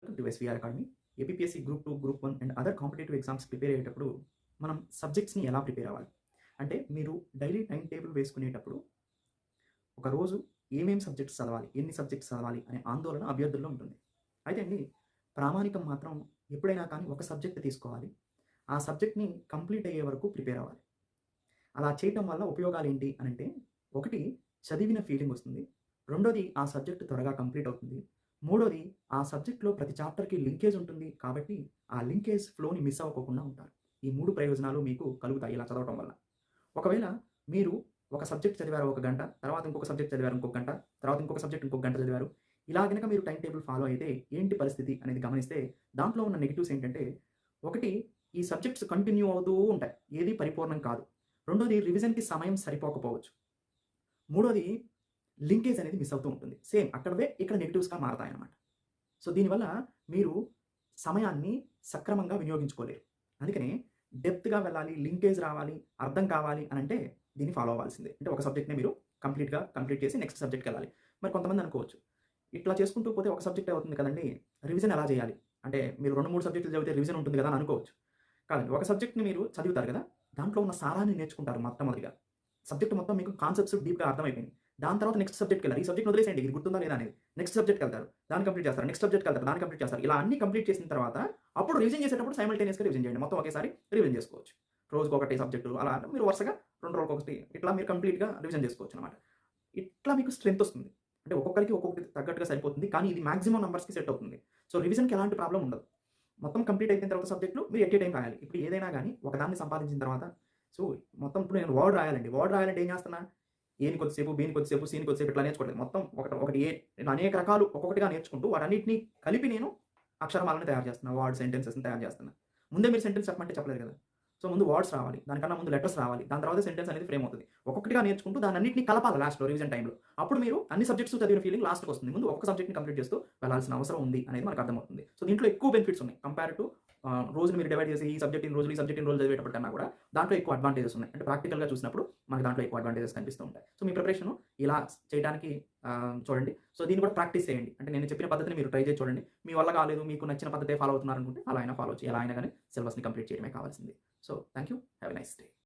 Welcome to SVR academy. APPSC group 2, group 1 and other competitive exams prepare అయ్యేటప్పుడు మనం సబ్జెక్ట్స్‌ని ఎలా prepare అవ్వాలి? అంటే మీరు డైలీ టైమ్ టేబుల్ వేసుకునేటప్పుడు ఒక రోజు ఏమేం సబ్జెక్ట్స్ చదవాలి? ఎన్ని సబ్జెక్ట్స్ చదవాలి? అనే ఆందోళన అభ్యర్థుల్లో ఉంటుంది. అయితే అండి, ప్రామాణికం మాత్రం ఎప్పుడైనా కానీ ఒక సబ్జెక్ట్ తీసుకోవాలి. ఆ సబ్జెక్ట్‌ని కంప్లీట్ అయ్యే వరకు ప్రిపేర్ అవ్వాలి. అలా చేయటం వల్ల ఉపయోగాలేంటి అనంటే, ఒకటి చదివిన ఫీలింగ్ వస్తుంది. రెండోది ఆ సబ్జెక్ట్ త్వరగా కంప్లీట్ అవుతుంది. మూడోది ఆ సబ్జెక్ట్‌లో ప్రతి చాప్టర్‌కి లింకేజ్ ఉంటుంది. కాబట్టి ఆ లింకేజ్ ఫ్లోని మిస్ అవ్వకోకుండా ఉంటారు. ఈ 3 ప్రయోజనాలు మీకు కలుగుతాయి ఇలా చదవటం వల్ల. ఒకవేళ మీరు ఒక సబ్జెక్ట్ చదివారు ఒక గంట, తర్వాత ఇంకొక సబ్జెక్ట్ చదివారు ఇంకొక గంట, తర్వాత ఇంకొక సబ్జెక్ట్ ఇంకొక గంట చదివారు. ఇలా గనక మీరు టైమ్ టేబుల్ ఫాలో అయితే ఏంటి పరిస్థితి అనేది గమనిస్తే దాంట్లో ఉన్న నెగెటివ్స్ ఏంటంటే, ఒకటి ఈ సబ్జెక్ట్స్ కంటిన్యూ అవుతూ ఉంటాయి. ఏది పరిపూర్ణం కాదు. రెండోది రివిజన్‌కి సమయం సరిపోకపోవచ్చు. మూడోది లింకేజ్ అనేది మిస్ అవుతూ ఉంటుంది. సేమ్ అక్కడవే ఇక్కడ నెగెటివ్స్‌గా మారతాయన్నమాట. సో, దీనివల్ల మీరు సమయాన్ని సక్రమంగా వినియోగించుకోలేరు. అందుకనే డెప్త్‌గా వెళ్ళాలి, లింకేజ్ రావాలి, అర్థం కావాలి అనంటే దీన్ని ఫాలో అవ్వాల్సిందే. అంటే ఒక సబ్జెక్ట్‌ని మీరు కంప్లీట్ చేసి నెక్స్ట్ సబ్జెక్ట్‌కెళ్ళాలి. మరి కొంతమంది అనుకోవచ్చు, ఇట్లా చేసుకుంటూ పోతే ఒక సబ్జెక్టే అవుతుంది కదండీ! రివిజన్ ఎలా చేయాలి? అంటే మీరు 2, 3 సబ్జెక్టులు చదివితే రివిజన్ ఉంటుంది కదా! అని అనుకోవచ్చు. కాదండి. ఒక సబ్జెక్ట్‌ని మీరు చదువుతారు కదా! దాంట్లో ఉన్న సారాన్ని నేర్చుకుంటారు మొట్టమొదటిగా. సబ్జెక్ట్ మొత్తం మీకు కాన్సెప్ట్స్ డీప్‌గా అర్థమైపోయినాయి. దాని తర్వాత నెక్స్ట్ సబ్జెక్ట్‌కెళ్లారు. ఈ సబ్జెక్ట్‌ని వదిలేసేయండి. ఇది గుర్తుందా లేదా అనేది. నెక్స్ట్ సబ్జెక్ట్‌కెళ్తారు. దాన్ని కంప్లీట్ చేస్తారు. నెక్స్ట్ సబ్జెక్ట్‌కెళ్తారు. దాన్ని కంప్లీట్ చేస్తారు. ఇలా అన్నీ కంప్లీట్ చేసిన తర్వాత అప్పుడు రివిజన్ చేసేటప్పుడు సైమల్టేనియస్‌గా రివిజన్ చేయండి. మొత్తం ఒకేసారి రివిజన్ చేసుకోవచ్చు. రోజుకొకటి సబ్జెక్టు అలా మీరు వరుసగా 2 రోజులకొకటి ఇట్లా మీరు కంప్లీట్‌గా రివిజన్ చేసుకోవచ్చనమాట. ఇట్లా మీకు స్ట్రెంత్ వస్తుంది. అంటే ఒక్కొక్కరికి ఒక్కొక్కటి తగ్గట్టుగా సరిపోతుంది. కానీ ఇది మాక్సిమం నంబర్స్‌కి సెట్ అవుతుంది. సో, రివిజన్‌కి ఎలాంటి ప్రాబ్లమ్ ఉండదు. మొత్తం కంప్లీట్ అయిపోయిన తర్వాత సబ్జెక్టులు మీరు ఎట్ ఏ టైమ్ రాయాలి. ఇప్పుడు ఏదైనా గాని ఒకదాన్ని సంపాదించిన తర్వాత సో, మొత్తం ఇప్పుడు నేను వర్డ్ రాయాలండి. వర్డ్ రాయాలంటే ఏం చేస్తున్నా? ఏని కొద్దిసేపు, బీని కొద్దిసేపు, సీని కొద్దిసేపు ఇట్లా నేర్చుకోవట్లేదు. మొత్తం ఒకటి నేను అనేక రకాలు ఒక్కొక్కటిగా నేర్చుకుంటూ వాటన్నిటిని కలిపి నేను అక్షరమాలను తయారు చేస్తున్నా. వర్డ్ సెంటెన్సెస్‌ని తయారు చేస్తున్నా. ముందే మీరు సెంటెన్స్ చెప్పమంటే చెప్పలేరు కదా! సో, ముందు వర్డ్స్ రావాలి. దానికన్నా ముందు లెటర్స్ రావాలి. దాని తర్వాత సెంటెన్స్ అనేది ఫ్రేమ్ అవుతది. ఒక్కొక్కటిగా నేర్చుకుంటూ దానన్నిటిని కలపాలి లాస్ట్‌లో రివిజన్ టైమ్‌లో. అప్పుడు మీరు అన్ని సబ్జెక్ట్స్ చదివిన ఫీలింగ్ లాస్ట్‌కొస్తుంది. ముందు ఒక్క సబ్జెక్ట్‌ని కంప్లీట్ చేస్తూ వెళ్ళాల్సిన అవసరం ఉంది అనేది మనకు అర్థమవుతుంది. సో, దీంట్లో ఎక్కువ బెనిఫిట్స్ ఉన్నాయి. కంపేర్ టు రోజుని మీరు డివైడ్ చేసి ఈ సబ్జెక్ట్ ఇన్ని రోజులు, ఈ సబ్జెక్ట్ ఇన్ని రోజులు చదివేటప్పటికన్నా కూడా దాంట్లో ఎక్కువ అడ్వాంటేజెస్ ఉన్నాయి. అంటే ప్రాక్టికల్‌గా చూసినప్పుడు మనకు దాంట్లో ఎక్కువ అడ్వాంటేజెస్ కనిపిస్తూ ఉంటాయి. సో, మీ ప్రిపరేషను ఇలా చేయడానికి చూడండి. సో, దీన్ని కూడా ప్రాక్టీస్ చేయండి. అంటే నేను చెప్పిన పద్ధతిని మీరు ట్రై చేసి చూడండి. మీ వల్ల కాలేదు, మీకు నచ్చిన పద్ధతే ఫాలో అవుతున్నారనుకుంటే అలా అయినా ఫాలో చేయి. ఎలా అయినా గాని సిలబస్‌ని కంప్లీట్ చేయడమే కావాల్సింది. So, thank you. Have a nice day.